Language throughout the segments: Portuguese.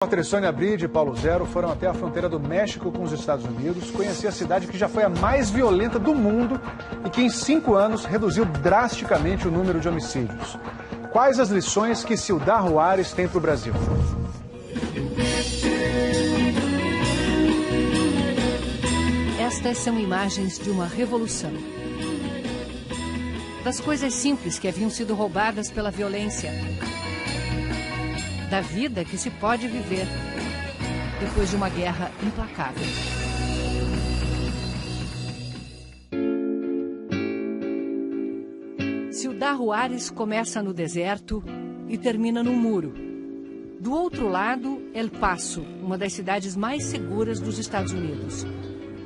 A repórter Sônia Bride e Paulo Zero foram até a fronteira do México com os Estados Unidos, conhecer a cidade que já foi a mais violenta do mundo e que em 5 anos reduziu drasticamente o número de homicídios. Quais as lições que Ciudad Juárez tem para o Brasil? Estas são imagens de uma revolução. Das coisas simples que haviam sido roubadas pela violência. Da vida que se pode viver depois de uma guerra implacável. Ciudad Juárez começa no deserto e termina no muro. Do outro lado, El Paso, uma das cidades mais seguras dos Estados Unidos.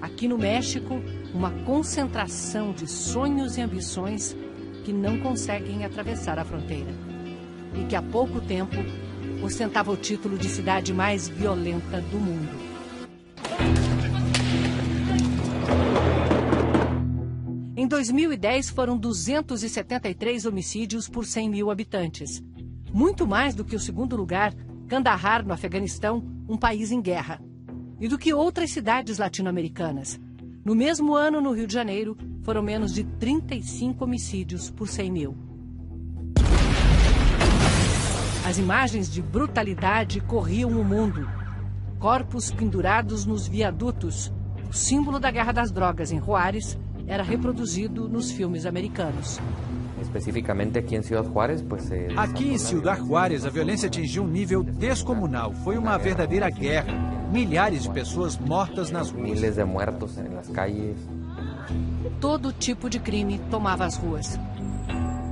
Aqui no México, uma concentração de sonhos e ambições que não conseguem atravessar a fronteira. E que há pouco tempo ostentava o título de cidade mais violenta do mundo. Em 2010, foram 273 homicídios por 100 mil habitantes. Muito mais do que o segundo lugar, Kandahar, no Afeganistão, um país em guerra. E do que outras cidades latino-americanas. No mesmo ano, no Rio de Janeiro, foram menos de 35 homicídios por 100 mil. As imagens de brutalidade corriam o mundo. Corpos pendurados nos viadutos. O símbolo da guerra das drogas em Juárez era reproduzido nos filmes americanos. Especificamente aqui em Ciudad Juárez, Aqui em Ciudad Juárez, a violência atingiu um nível descomunal. Foi uma verdadeira guerra. Milhares de pessoas mortas nas ruas. Miles de muertos nas calles. Todo tipo de crime tomava as ruas.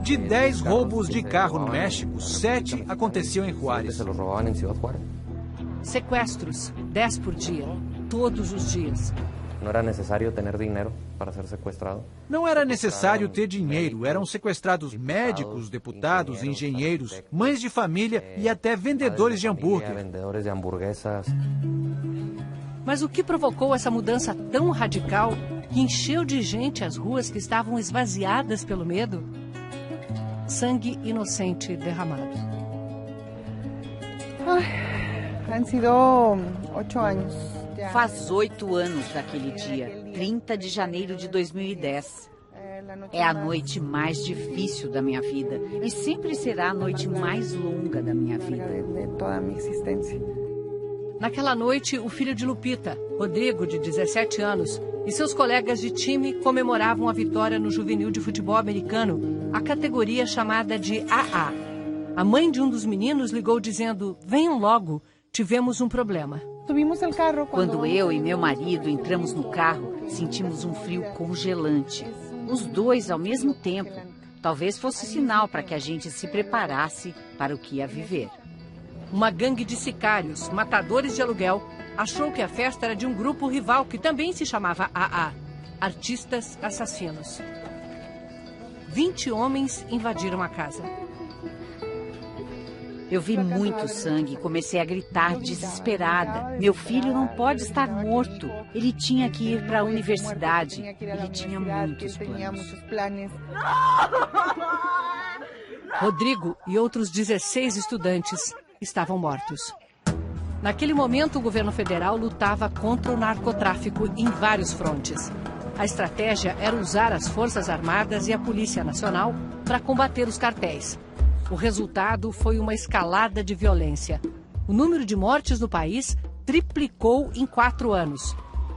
De 10 roubos de carro no México, 7 aconteciam em Juárez. Sequestros, 10 por dia, todos os dias. Não era necessário ter dinheiro para ser sequestrado. Não era necessário ter dinheiro. Eram sequestrados médicos, deputados, engenheiros, mães de família e até vendedores de hambúrguer. Vendedores de hamburguesas. Mas o que provocou essa mudança tão radical que encheu de gente as ruas que estavam esvaziadas pelo medo? Sangue inocente derramado. Han sido 8 anos. Faz 8 anos daquele dia, 30 de janeiro de 2010. É a noite mais difícil da minha vida e sempre será a noite mais longa da minha vida. Naquela noite, o filho de Lupita, Rodrigo, de 17 anos, e seus colegas de time comemoravam a vitória no Juvenil de Futebol Americano, a categoria chamada de AA. A mãe de um dos meninos ligou dizendo: "Venham logo, tivemos um problema." Quando eu e meu marido entramos no carro, sentimos um frio congelante. Os dois ao mesmo tempo. Talvez fosse sinal para que a gente se preparasse para o que ia viver. Uma gangue de sicários, matadores de aluguel, achou que a festa era de um grupo rival que também se chamava AA, Artistas Assassinos. 20 homens invadiram a casa. Eu vi muito sangue e comecei a gritar desesperada. Meu filho não pode estar morto. Ele tinha que ir para a universidade. Ele tinha muitos planos. Rodrigo e outros 16 estudantes estavam mortos. Naquele momento, o governo federal lutava contra o narcotráfico em vários frontes. A estratégia era usar as Forças Armadas e a Polícia Nacional para combater os cartéis. O resultado foi uma escalada de violência. O número de mortes no país triplicou em 4 anos.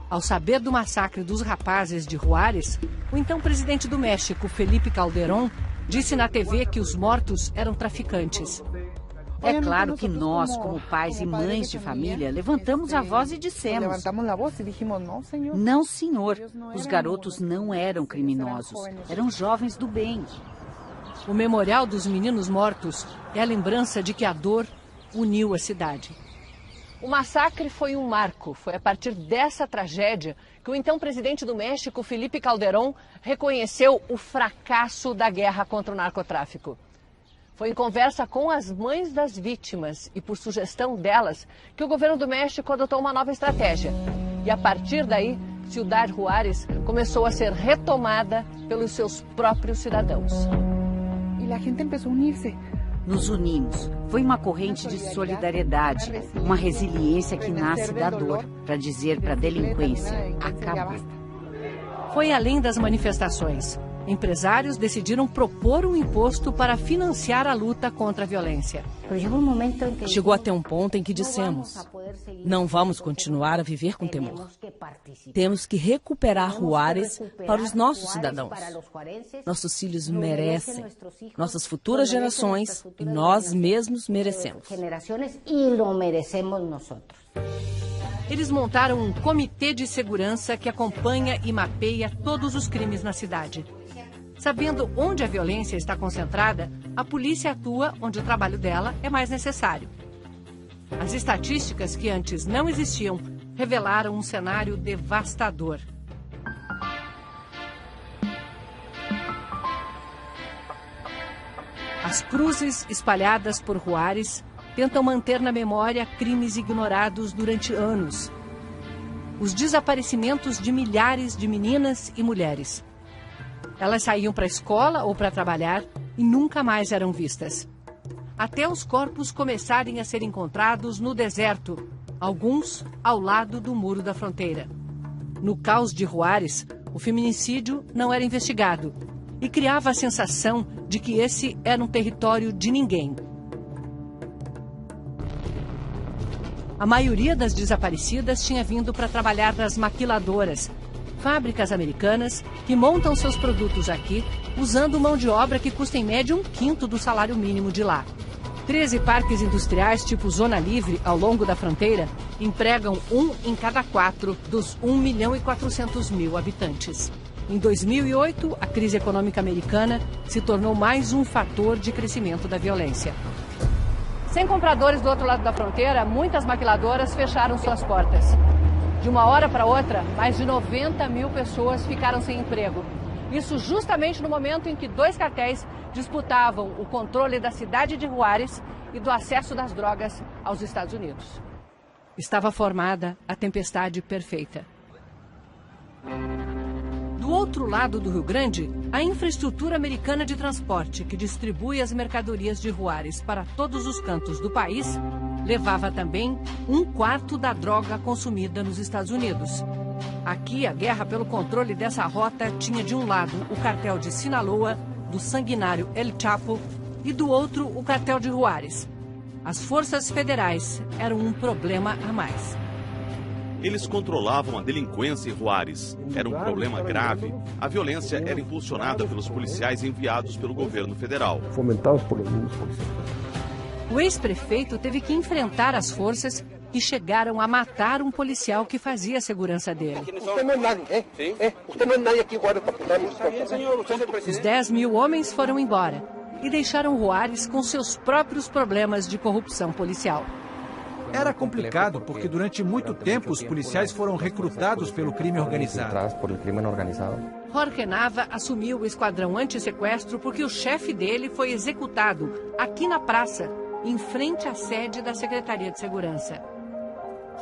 Ao saber do massacre dos rapazes de Juárez, o então presidente do México, Felipe Calderón, disse na TV que os mortos eram traficantes. É claro que nós, como pais e mães de família, levantamos a voz e dissemos: "Não, senhor, os garotos não eram criminosos, eram jovens do bem." O Memorial dos Meninos Mortos é a lembrança de que a dor uniu a cidade. O massacre foi um marco. Foi a partir dessa tragédia que o então presidente do México, Felipe Calderón, reconheceu o fracasso da guerra contra o narcotráfico. Foi em conversa com as mães das vítimas e por sugestão delas que o governo do México adotou uma nova estratégia. E a partir daí, Ciudad Juárez começou a ser retomada pelos seus próprios cidadãos. E a gente começou a unir-se. Nos unimos. Foi uma corrente de solidariedade, uma resiliência que nasce da dor, para dizer para a delinquência: acabou. Foi além das manifestações. Empresários decidiram propor um imposto para financiar a luta contra a violência. Chegou até um ponto em que dissemos: não vamos continuar a viver com temor. Temos que recuperar Juárez para os nossos cidadãos. Nossos filhos merecem, nossas futuras gerações e nós mesmos merecemos. Eles montaram um comitê de segurança que acompanha e mapeia todos os crimes na cidade. Sabendo onde a violência está concentrada, a polícia atua onde o trabalho dela é mais necessário. As estatísticas que antes não existiam revelaram um cenário devastador. As cruzes espalhadas por Juárez tentam manter na memória crimes ignorados durante anos. Os desaparecimentos de milhares de meninas e mulheres. Elas saíam para a escola ou para trabalhar e nunca mais eram vistas. Até os corpos começarem a ser encontrados no deserto, alguns ao lado do muro da fronteira. No caos de Juárez, o feminicídio não era investigado e criava a sensação de que esse era um território de ninguém. A maioria das desaparecidas tinha vindo para trabalhar nas maquiladoras, fábricas americanas que montam seus produtos aqui usando mão de obra que custa em média 1/5 do salário mínimo de lá. 13 parques industriais tipo Zona Livre ao longo da fronteira empregam 1 em cada 4 dos 1.400.000 habitantes. Em 2008, a crise econômica americana se tornou mais um fator de crescimento da violência. Sem compradores do outro lado da fronteira, muitas maquiladoras fecharam suas portas. De uma hora para outra, mais de 90.000 pessoas ficaram sem emprego. Isso justamente no momento em que 2 cartéis disputavam o controle da cidade de Juárez e do acesso das drogas aos Estados Unidos. Estava formada a tempestade perfeita. Do outro lado do Rio Grande, a infraestrutura americana de transporte que distribui as mercadorias de Juárez para todos os cantos do país levava também 1/4 da droga consumida nos Estados Unidos. Aqui, a guerra pelo controle dessa rota tinha de um lado o cartel de Sinaloa, do sanguinário El Chapo, e do outro o cartel de Juárez. As forças federais eram um problema a mais. Eles controlavam a delinquência em Juárez. Era um problema grave. A violência era impulsionada pelos policiais enviados pelo governo federal. Fomentados por os mesmos policiais. O ex-prefeito teve que enfrentar as forças que chegaram a matar um policial que fazia a segurança dele. Os 10.000 homens foram embora e deixaram Juárez com seus próprios problemas de corrupção policial. Era complicado porque durante muito tempo os policiais foram recrutados pelo crime organizado. Jorge Nava assumiu o esquadrão anti-sequestro porque o chefe dele foi executado aqui na praça, em frente à sede da Secretaria de Segurança.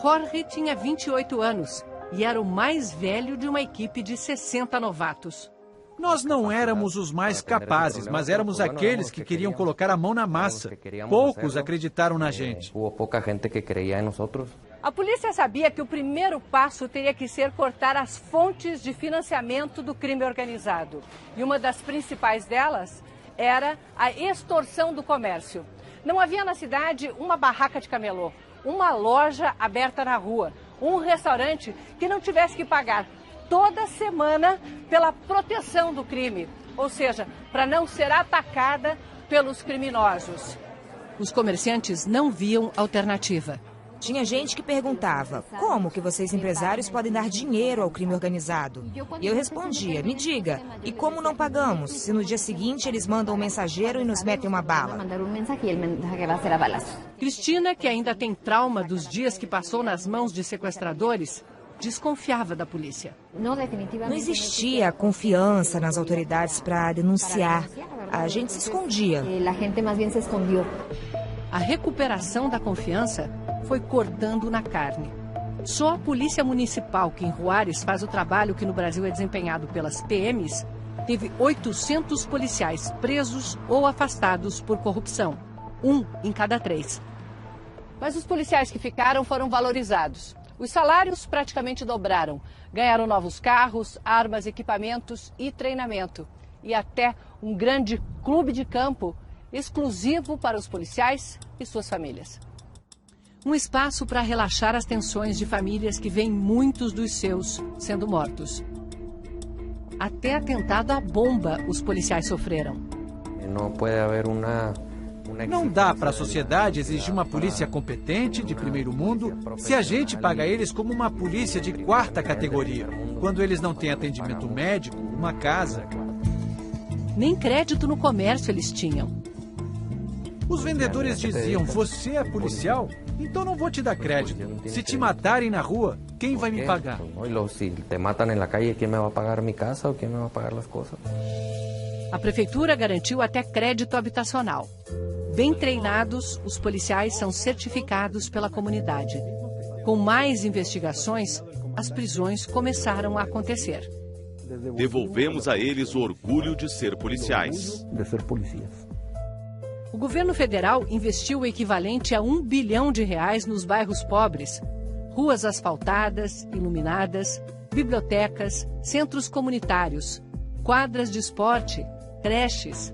Jorge tinha 28 anos e era o mais velho de uma equipe de 60 novatos. Nós não éramos os mais capazes, mas éramos aqueles que queriam colocar a mão na massa. Poucos acreditaram na gente. A polícia sabia que o primeiro passo teria que ser cortar as fontes de financiamento do crime organizado. E uma das principais delas era a extorsão do comércio. Não havia na cidade uma barraca de camelô, uma loja aberta na rua, um restaurante que não tivesse que pagar toda semana pela proteção do crime, ou seja, para não ser atacada pelos criminosos. Os comerciantes não viam alternativa. Tinha gente que perguntava, como que vocês empresários podem dar dinheiro ao crime organizado? E eu respondia, me diga, e como não pagamos, se no dia seguinte eles mandam um mensageiro e nos metem uma bala? Cristina, que ainda tem trauma dos dias que passou nas mãos de sequestradores, desconfiava da polícia. Não existia confiança nas autoridades para denunciar. A gente se escondia. A recuperação da confiança foi cortando na carne. Só a Polícia Municipal, que em Juárez faz o trabalho que no Brasil é desempenhado pelas PMs, teve 800 policiais presos ou afastados por corrupção. 1 em cada 3. Mas os policiais que ficaram foram valorizados. Os salários praticamente dobraram. Ganharam novos carros, armas, equipamentos e treinamento. E até um grande clube de campo exclusivo para os policiais e suas famílias. Um espaço para relaxar as tensões de famílias que veem muitos dos seus sendo mortos. Até atentado à bomba os policiais sofreram. Não dá para a sociedade exigir uma polícia competente, de primeiro mundo, se a gente paga eles como uma polícia de 4ª categoria, quando eles não têm atendimento médico, uma casa. Nem crédito no comércio eles tinham. Os vendedores diziam, você é policial? Então não vou te dar crédito. Se te matarem na rua, quem vai me pagar? Se te matam na calle, quem me vai pagar minha casa ou quem me vai pagar as coisas? A prefeitura garantiu até crédito habitacional. Bem treinados, os policiais são certificados pela comunidade. Com mais investigações, as prisões começaram a acontecer. Devolvemos a eles o orgulho de ser policiais. O governo federal investiu o equivalente a R$1 bilhão nos bairros pobres. Ruas asfaltadas, iluminadas, bibliotecas, centros comunitários, quadras de esporte, creches.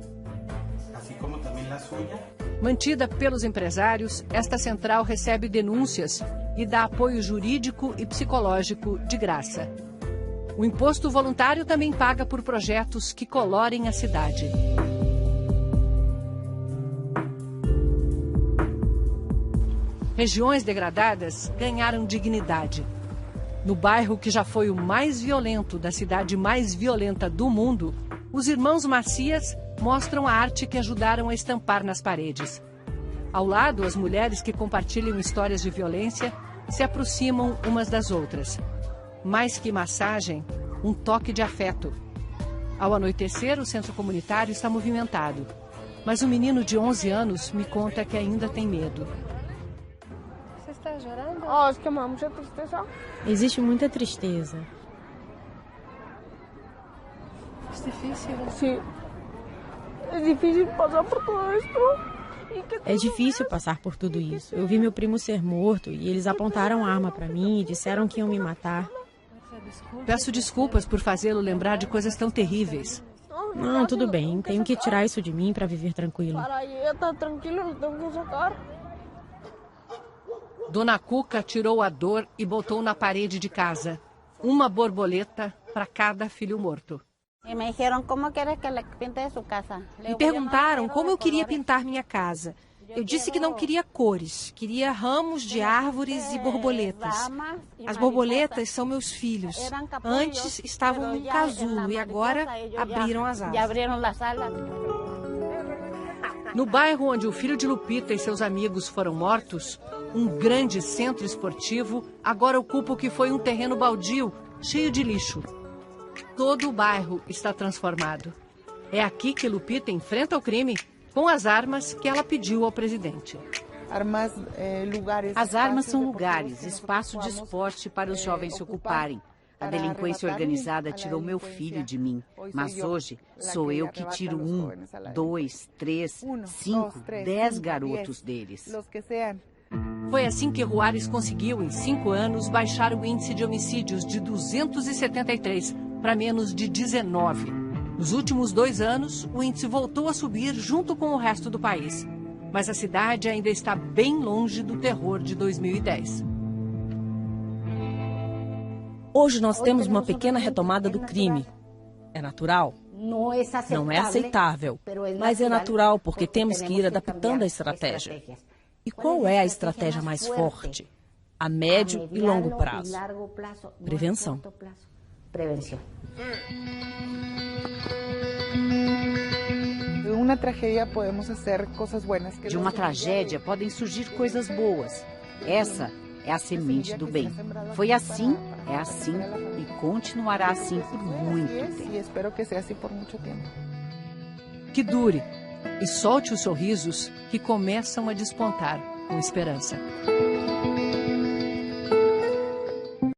Mantida pelos empresários, esta central recebe denúncias e dá apoio jurídico e psicológico de graça. O imposto voluntário também paga por projetos que colorem a cidade. Regiões degradadas ganharam dignidade. No bairro que já foi o mais violento da cidade mais violenta do mundo, os irmãos Macias mostram a arte que ajudaram a estampar nas paredes. Ao lado, as mulheres que compartilham histórias de violência se aproximam umas das outras. Mais que massagem, um toque de afeto. Ao anoitecer, o centro comunitário está movimentado. Mas um menino de 11 anos me conta que ainda tem medo. Você está chorando? Acho que é muita tristeza. Existe muita tristeza. É difícil, né? Sim. É difícil passar por tudo isso. É difícil passar por tudo isso. Eu vi meu primo ser morto e eles apontaram a arma para mim e disseram que iam me matar. Peço desculpas por fazê-lo lembrar de coisas tão terríveis. Não, tudo bem. Tenho que tirar isso de mim para viver tranquilo. Dona Cuca tirou a dor e botou na parede de casa. Uma borboleta para cada filho morto. Me perguntaram como eu queria pintar minha casa. Eu disse que não queria cores, queria ramos de árvores e borboletas. As borboletas são meus filhos. Antes estavam num casulo e agora abriram as asas. No bairro onde o filho de Lupita e seus amigos foram mortos, um grande centro esportivo agora ocupa o que foi um terreno baldio, cheio de lixo. Todo o bairro está transformado. É aqui que Lupita enfrenta o crime com as armas que ela pediu ao presidente. As armas são lugares, espaço de esporte para os jovens se ocuparem. A delinquência organizada tirou meu filho de mim, mas hoje sou eu que tiro 1, 2, 3, 5, 10 garotos deles. Foi assim que Juárez conseguiu, em 5 anos, baixar o índice de homicídios de 273 para menos de 19. Nos últimos 2 anos, o índice voltou a subir junto com o resto do país. Mas a cidade ainda está bem longe do terror de 2010. Hoje nós temos uma pequena retomada do crime. É natural? Não é aceitável, mas é natural porque temos que ir adaptando a estratégia. E qual é a estratégia mais forte? A médio e longo prazo. Prevenção. De uma tragédia podem surgir coisas boas. Essa é a semente do bem. Foi assim, é assim e continuará assim por muito tempo. Que dure e solte os sorrisos que começam a despontar com esperança.